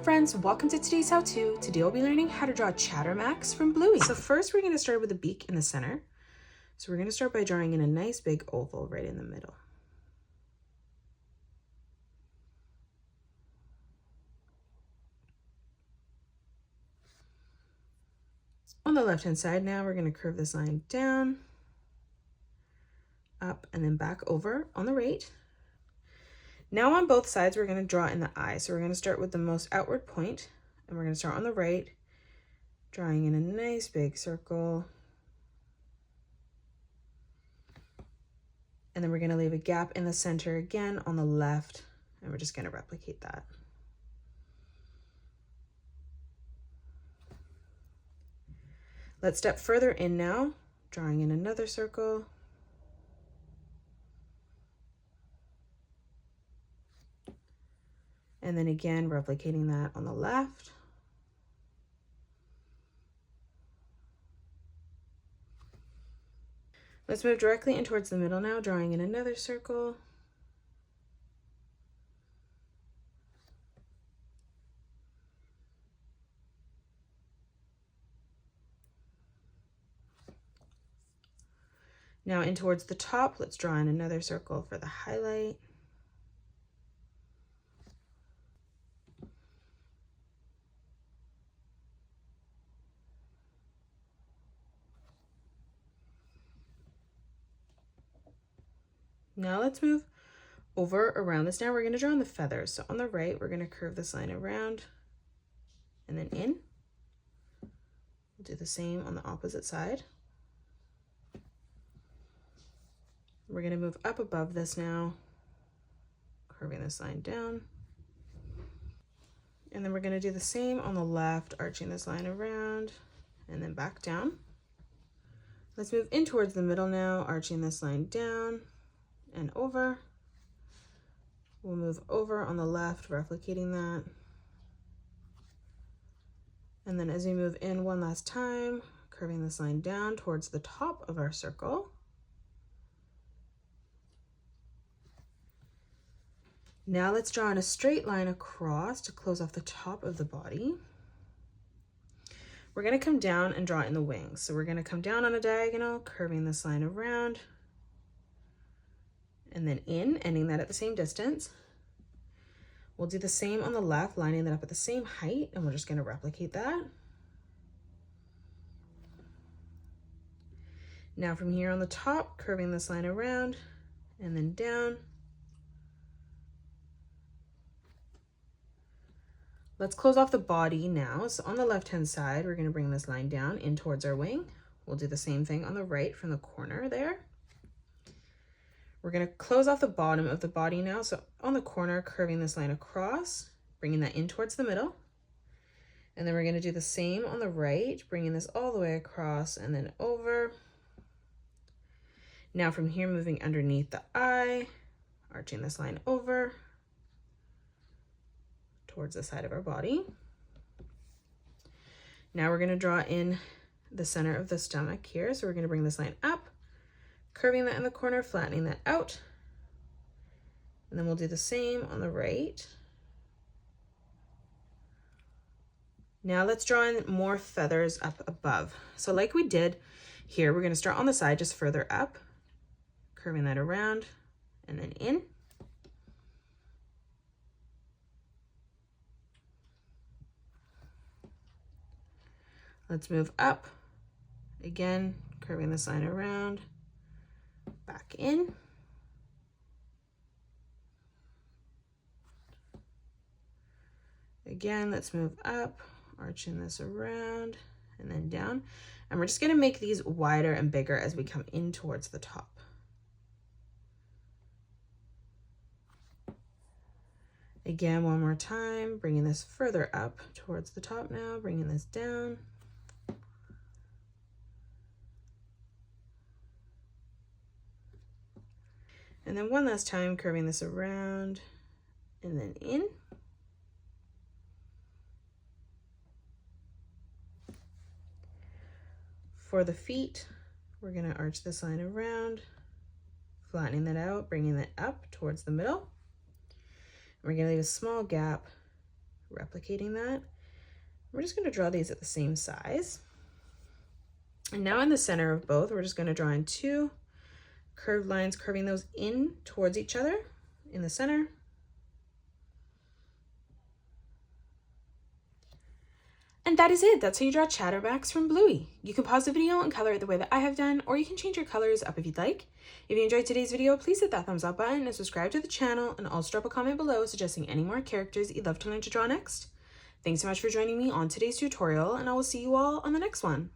friends, welcome to today's how-to. Today we'll be learning how to draw Chattermax from Bluey. So first we're going to start with a beak in the center. So we're going to start by drawing in a nice big oval right in the middle. On the left hand side now we're going to curve this line down, up, and then back over on the right. Now on both sides we're going to draw in the eye. So we're going to start with the most outward point, and we're going to start on the right, drawing in a nice big circle. And then we're going to leave a gap in the center again on the left, and we're just going to replicate that. Let's step further in now, drawing in another circle. And then again, replicating that on the left. Let's move directly in towards the middle now, drawing in another circle. Now in towards the top, let's draw in another circle for the highlight. Now let's move over around this. Now we're going to draw on the feathers. So on the right, we're going to curve this line around and then in. We'll do the same on the opposite side. We're going to move up above this now, curving this line down. And then we're going to do the same on the left, arching this line around and then back down. Let's move in towards the middle now, arching this line down and over. We'll move over on the left, replicating that. And then as we move in one last time, curving this line down towards the top of our circle. Now let's draw in a straight line across to close off the top of the body. We're going to come down and draw in the wings. So we're going to come down on a diagonal, curving this line around, and then in, ending that at the same distance. We'll do the same on the left, lining that up at the same height, and we're just going to replicate that. Now from here on the top, curving this line around and then down. Let's close off the body now. So on the left-hand side, we're going to bring this line down in towards our wing. We'll do the same thing on the right from the corner there. We're going to close off the bottom of the body now. So on the corner, curving this line across, bringing that in towards the middle. And then we're going to do the same on the right, bringing this all the way across and then over. Now from here, moving underneath the eye, arching this line over towards the side of our body. Now we're going to draw in the center of the stomach here. So we're going to bring this line up, curving that in the corner, flattening that out. And then we'll do the same on the right. Now let's draw in more feathers up above. So like we did here, we're going to start on the side just further up, curving that around and then in. Let's move up, again, curving this line around, back in. Again, let's move up, arching this around and then down. And we're just going to make these wider and bigger as we come in towards the top. Again, one more time, bringing this further up towards the top now, bringing this down. And then one last time, curving this around and then in. For the feet, we're going to arch this line around, flattening that out, bringing it up towards the middle. We're going to leave a small gap replicating that. We're just going to draw these at the same size. And now in the center of both, we're just going to draw in 2 curved lines, curving those in towards each other in the center. And that is it. That's how you draw Chattermax from Bluey. You can pause the video and color it the way that I have done, or you can change your colors up if you'd like. If you enjoyed today's video, please hit that thumbs up button and subscribe to the channel, and also drop a comment below suggesting any more characters you'd love to learn to draw next. Thanks so much for joining me on today's tutorial, and I will see you all on the next one.